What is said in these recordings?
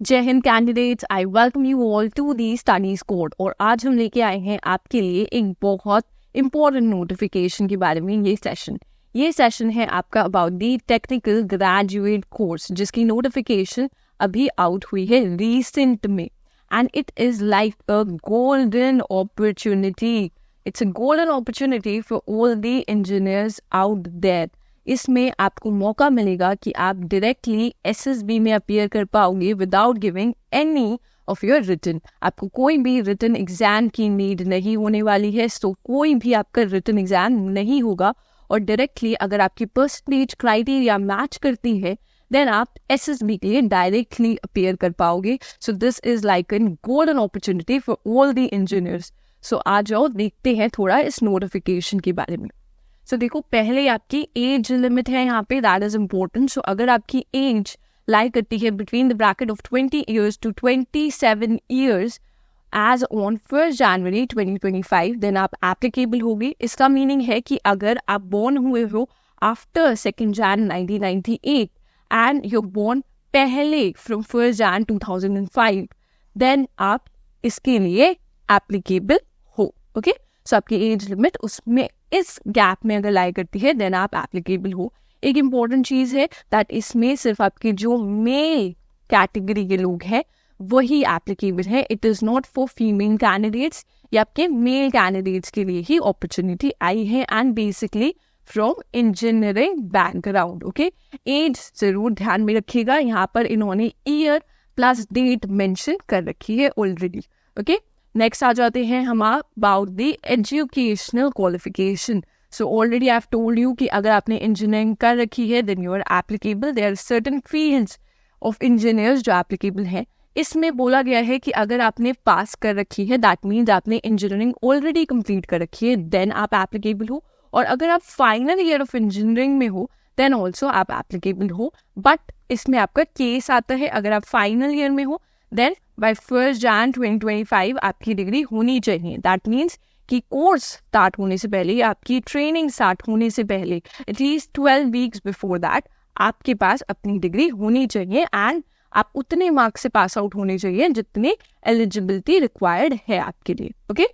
जय हिंद candidates, I welcome you all to the studies code. और आज हम लेके आए हैं आपके लिए एक बहुत इंपॉर्टेंट नोटिफिकेशन के बारे में। ये सेशन है आपका about the technical graduate course, जिसकी नोटिफिकेशन अभी आउट हुई है रिसेंट में। And it is like a golden opportunity. It's a golden opportunity for all the engineers out there. इसमें आपको मौका मिलेगा कि आप डायरेक्टली एसएसबी में अपीयर कर पाओगे without giving any of your written. आपको कोई भी रिटन एग्जाम की नीड नहीं होने वाली है। सो कोई भी आपका रिटन एग्जाम नहीं होगा और डायरेक्टली अगर आपकी परसेंटेज क्राइटेरिया मैच करती है देन आप एसएसबी के लिए डायरेक्टली अपीयर कर पाओगे। So this is like an golden opportunity for all the engineers. So आ जाओ देखते हैं थोड़ा इस नोटिफिकेशन के बारे में। सो देखो, पहले आपकी एज लिमिट है यहाँ पे, दैट इज इम्पोर्टेंट। सो अगर आपकी एज लाई करती है between the bracket of 20 years to 27 years age on 1 January 2025 then आप एप्लीकेबल होगी। इसका मीनिंग है कि अगर आप बोर्न हुए हो आफ्टर 2 जन 1998 एंड यू बोर्न पहले फ्रॉम 1 जन 2005 देन आप इसके लिए एप्लीकेबल हो। ओके, सो आपकी एज लिमिट उसमें इस गैप में अगर लाई करती है देन आप एप्लीकेबल हो। एक इम्पॉर्टेंट चीज है दैट इसमें सिर्फ आपके जो मेल कैटेगरी के लोग हैं वही एप्लीकेबल है। It is not for female candidates. ये आपके मेल कैंडिडेट्स के लिए ही अपॉर्चुनिटी आई है and basically from engineering background. Okay, age जरूर ध्यान में रखिएगा, यहाँ पर इन्होंने ईयर प्लस डेट मेंशन कर रखी है ऑलरेडी। ओके, नेक्स्ट आ जाते हैं हम about the educational qualification. So already I have told you कि अगर आपने इंजीनियरिंग कर रखी है then you are applicable. There are certain fields of engineers जो एप्लीकेबल हैं। इसमें बोला गया है कि अगर आपने पास कर रखी है दैट मीन्स आपने इंजीनियरिंग ऑलरेडी कंप्लीट कर रखी है देन आप एप्लीकेबल हो। और अगर आप फाइनल ईयर ऑफ इंजीनियरिंग में हो देन ऑल्सो आप एप्लीकेबल हो। बट इसमें आपका केस आता है, अगर आप फाइनल ईयर में हो देन बाय 1 जन 2025 आपकी डिग्री होनी चाहिए। दैट मीन्स कि कोर्स स्टार्ट होने से पहले, आपकी ट्रेनिंग स्टार्ट होने से पहले एटलीस्ट 12 वीक्स बिफोर दैट आपके पास अपनी डिग्री होनी चाहिए एंड आप उतने मार्क्स से पास आउट होने चाहिए जितनी एलिजिबिलिटी रिक्वायर्ड है आपके लिए। ओके,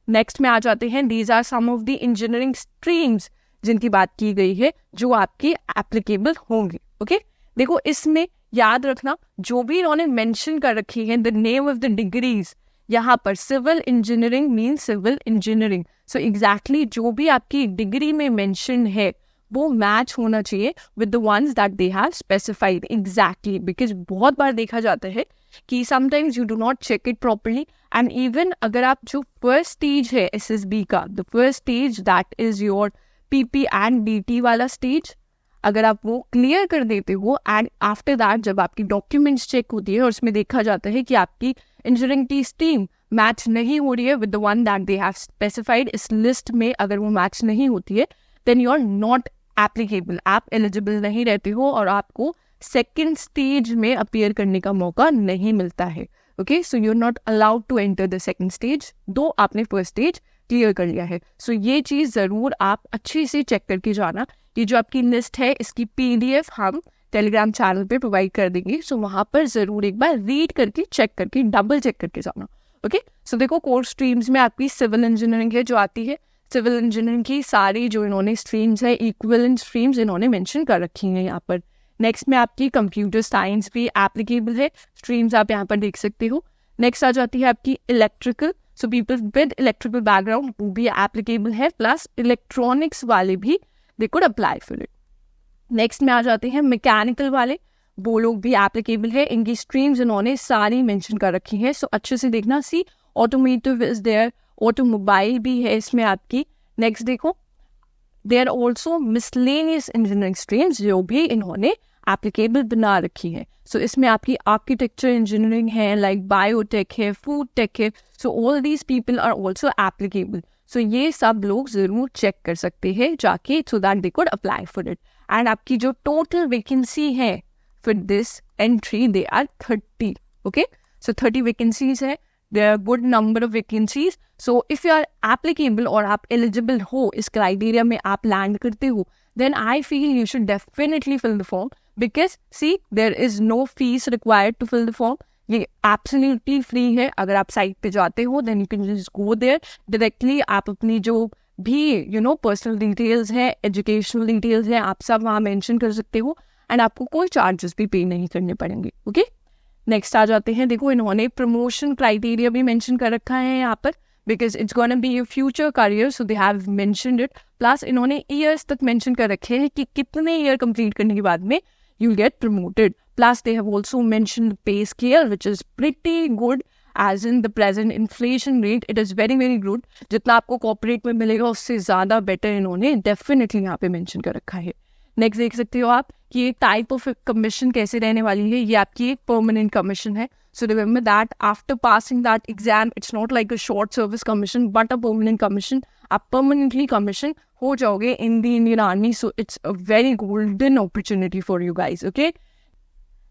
नेक्स्ट में आ जाते हैं these are some of the engineering streams जिनकी बात की गई है जो आपकी एप्लीकेबल होंगी। ओके, देखो इसमें याद रखना जो भी इन्होंने मेंशन कर रखी है the name of the degrees, यहाँ पर civil engineering mean civil engineering. So exactly जो भी आपकी डिग्री में मेंशन है वो मैच होना चाहिए with the ones that they have specified exactly. Because बहुत बार देखा जाता है कि sometimes you do not check it properly and even अगर आप जो फर्स्ट स्टेज है एसएसबी का, the first stage that is your PP and DT वाला स्टेज, अगर आप वो क्लियर कर देते हो एंड आफ्टर दैट जब आपकी डॉक्यूमेंट्स चेक होती है और उसमें देखा जाता है कि आपकी इंजीनियरिंग की स्ट्रीम मैच नहीं हो रही है with the one that they have specified, इस लिस्ट में अगर वो मैच नहीं होती है then you are not applicable. आप एलिजिबल नहीं रहते हो और आपको सेकेंड स्टेज में अपीयर करने का मौका नहीं मिलता है। Okay, so you are not allowed to enter the second stage though आपने फर्स्ट स्टेज क्लियर कर लिया है। सो ये चीज़ ज़रूर आप अच्छे से चेक करके जाना। ये जो आपकी लिस्ट है इसकी पीडीएफ हम टेलीग्राम चैनल पे प्रोवाइड कर देंगे। सो वहाँ पर ज़रूर एक बार रीड करके चेक करके डबल चेक करके जाना। ओके, सो देखो कोर्स स्ट्रीम्स में आपकी सिविल इंजीनियरिंग है जो आती है। सिविल इंजीनियरिंग की सारी जो इन्होंने स्ट्रीम्स है इक्विवेलेंट स्ट्रीम्स इन्होंने मेंशन कर रखी हैं यहाँ पर। नेक्स्ट में आपकी कंप्यूटर साइंस भी एप्लीकेबल है, स्ट्रीम्स आप यहाँ पर देख सकते हो। नेक्स्ट आ जाती है आपकी electrical, so people with electrical background वो भी एप्लीकेबल है, प्लस इलेक्ट्रॉनिक्स वाले भी दे could apply for it. Next में आ जाते हैं मैकेनिकल वाले, वो लोग भी एप्लीकेबल है। इनकी स्ट्रीम्स इन्होंने सारी मेंशन कर रखी है। सो अच्छे से देखना, see automotive is there, automobile भी है इसमें आपकी। नेक्स्ट देखो, there also miscellaneous engineering streams जो भी इन्होंने एप्लीकेबल बना रखी है। सो इसमें आपकी आर्किटेक्चर इंजीनियरिंग है, लाइक बायोटेक है, फूड टेक है। So all these people are also applicable. So ये सब लोग जरूर चेक कर सकते हैं जाके so that they could apply for it. And आपकी जो टोटल वैकेंसी है for this entry they are 30। Okay, so 30 vacancies है। There are good number of vacancies. So if you are applicable और आप eligible हो, इस criteria में आप land करते हो, then I feel you should definitely fill the form because see there is no fees required to fill the form. ये absolutely free है. अगर आप साइट पे जाते हो then you can just go there directly. आप अपनी जो भी पर्सनल डिटेल्स है, एजुकेशनल डिटेल्स है, आप सब वहाँ मेंशन कर सकते हो एंड आपको कोई चार्जेस भी पे नहीं करने पड़ेंगे. ओके, नेक्स्ट आ जाते हैं. देखो इन्होंने प्रमोशन क्राइटेरिया भी मेंशन कर रखा है यहाँ पर, because it's gonna be your future career, so they have mentioned it. Plus इन्होंने ईयर्स तक मेंशन कर रखे हैं कि कितने ईयर कंप्लीट करने के बाद में you get promoted. Plus they have also mentioned पे scale which is pretty good as in the present inflation rate. It is very very good. जितना आपको कॉर्पोरेट में मिलेगा उससे ज़्यादा बेटर इन्होंने डेफिनेटली यहाँ पे मेंशन कर रखा है. नेक्स्ट देख सकते हो आप कि ये टाइप ऑफ कमीशन कैसे रहने वाली है. ये आपकी एक परमानेंट कमीशन है. So remember that after passing that exam it's not like a short service commission but a permanent commission. आप परमानेंटली कमीशन हो जाओगे in the Indian army. So it's a very golden opportunity for you guys. Okay,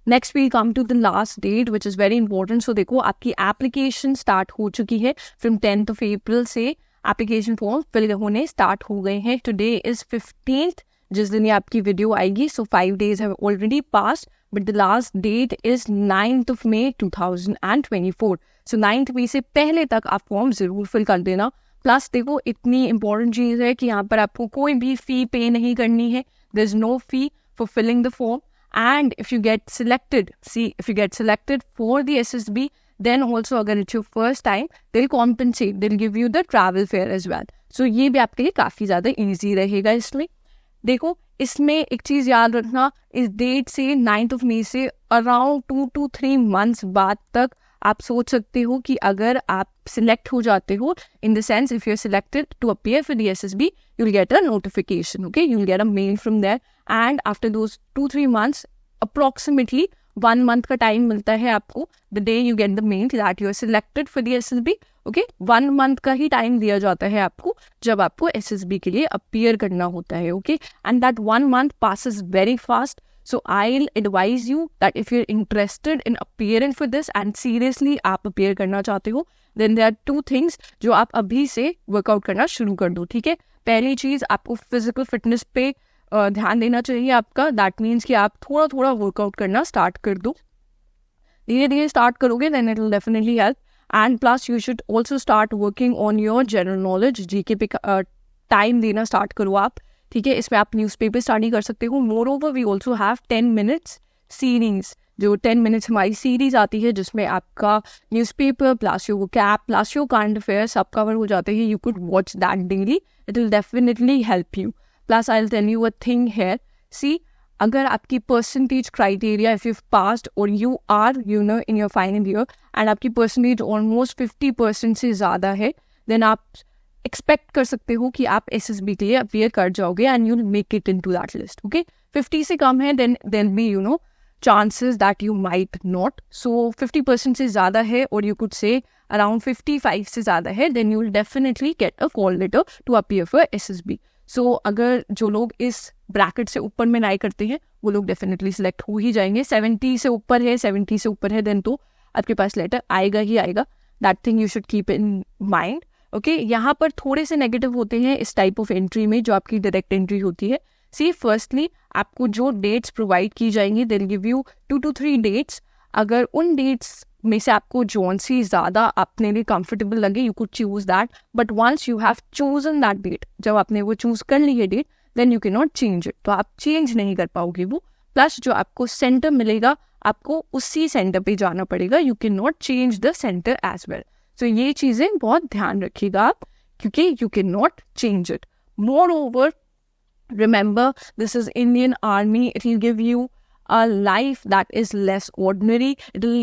next we come to the last date which is very important. So देखो आपकी application start हो चुकी है. From 10th of April से application form fill होने start हो गए हैं. टुडे इज 15th जिस दिन ये आपकी वीडियो आएगी. So 5 days have already passed but the last date is 9th of May 2024. So 9th May से पहले तक आप फॉर्म ज़रूर फिल कर देना. प्लस देखो इतनी इंपॉर्टेंट चीज़ है कि यहाँ पर आपको कोई भी फ़ी पे नहीं करनी है. There is no fee for filling the form. And if you get selected for the SSB, then also अगर it's your first time, they'll compensate, they'll give you the travel fare as well. So ये भी आपके लिए काफ़ी ज़्यादा easy रहेगा. इसमें देखो इसमें एक चीज़ याद रखना, इस डेट से 9th of May से अराउंड 2 to 3 months बाद तक आप सोच सकते हो कि अगर आप सिलेक्ट हो जाते हो, in the sense if you are selected to appear for the SSB, you will get a notification. Okay, you will get a mail from there and after those 2-3 months approximately 1 month का time मिलता है आपको the day you get the mail that you are selected for the SSB. Okay, 1 month का ही time दिया जाता है आपको जब आपको SSB के लिए अपीयर करना होता है. Okay, and that 1 month passes very fast. So I'll advise you that if you're interested in appearing for this and seriously आप appear करना चाहते हो, then there are 2 things जो आप अभी से वर्कआउट करना शुरू कर दो. ठीक है, पहली चीज़ आपको फिजिकल फिटनेस पे ध्यान देना चाहिए आपका. दैट मीन्स कि आप थोड़ा थोड़ा वर्कआउट करना स्टार्ट कर दो. धीरे धीरे स्टार्ट करोगे then it will definitely help. And plus you should also start working on your general knowledge. GK पे टाइम देना स्टार्ट करो आप. ठीक है, इसमें आप न्यूज़पेपर स्टडी कर सकते हो. Moreover we also have 10 minutes series, जो 10 minutes हमारी सीरीज आती है जिसमें आपका newspaper plus your cap plus your current affairs सब कवर हो जाते हैं. You could watch that daily, it will definitely help you. Plus I will tell you a thing here. See, अगर आपकी percentage criteria if you passed और you are in your final year and आपकी percentage almost 50% से ज़्यादा है, then आप expect कर सकते हो कि आप SSB के लिए अपीयर कर जाओगे and you will make it into that list. Okay, 50 से कम है then then be chances that you might not. So 50% से ज़्यादा है और यू कुड से अराउंड 55 से ज़्यादा है, then you will definitely get a call letter to appear for SSB. So अगर जो लोग इस ब्रैकेट से ऊपर में नहीं करते हैं वो लोग डेफिनेटली सिलेक्ट हो ही जाएंगे. 70 से ऊपर है देन तो आपके पास लेटर आएगा ही आएगा. That thing you should keep in mind. Okay, यहाँ पर थोड़े से नेगेटिव होते हैं इस टाइप ऑफ एंट्री में जो आपकी डायरेक्ट एंट्री होती है. सी, फर्स्टली आपको जो डेट्स प्रोवाइड की जाएंगी they will give you 2 to 3 dates. अगर उन डेट्स में से आपको जौन सी ज़्यादा अपने लिए कंफर्टेबल लगे you could choose that. But once you have chosen that date, जब आपने वो चूज कर ली है date, then you can not change it. तो आप चेंज नहीं कर पाओगे वो. प्लस जो आपको सेंटर मिलेगा आपको उसी सेंटर पे जाना पड़ेगा. You can not change the centre as well. तो ये चीज़ें बहुत ध्यान रखिएगा आप, क्योंकि you can not change it. Moreover remember, this is Indian Army. It will give you a life that is less ordinary. It will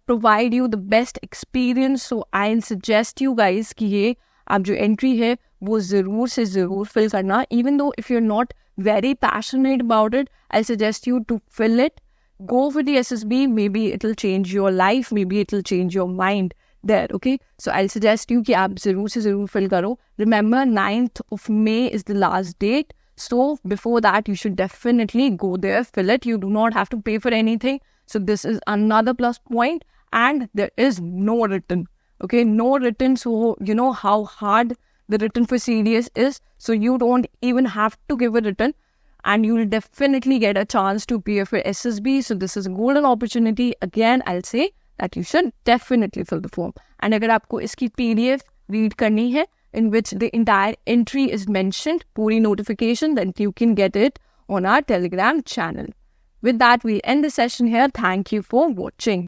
provide you the best experience. So I'll suggest you guys कि ये आप जो entry है वो ज़रूर से ज़रूर fill करना. Even though if you're not very passionate about it, I'll suggest you to fill it. Go for the SSB. Maybe it'll change your life. Maybe it'll change your mind there. Okay. So I'll suggest you कि आप ज़रूर से ज़रूर fill करो. Remember, 9th of May is the last date. So before that, you should definitely go there, fill it. You do not have to pay for anything. So this is another plus point. And there is no written. Okay, no written. So you know how hard the written for CDS is. So you don't even have to give a written. And you will definitely get a chance to appear for SSB. So this is a golden opportunity. Again, I'll say that you should definitely fill the form. And अगर आपको इसकी PDF read करनी है in which the entire entry is mentioned, पूरी notification, then you can get it on our Telegram channel. With that, we'll end the session here. Thank you for watching.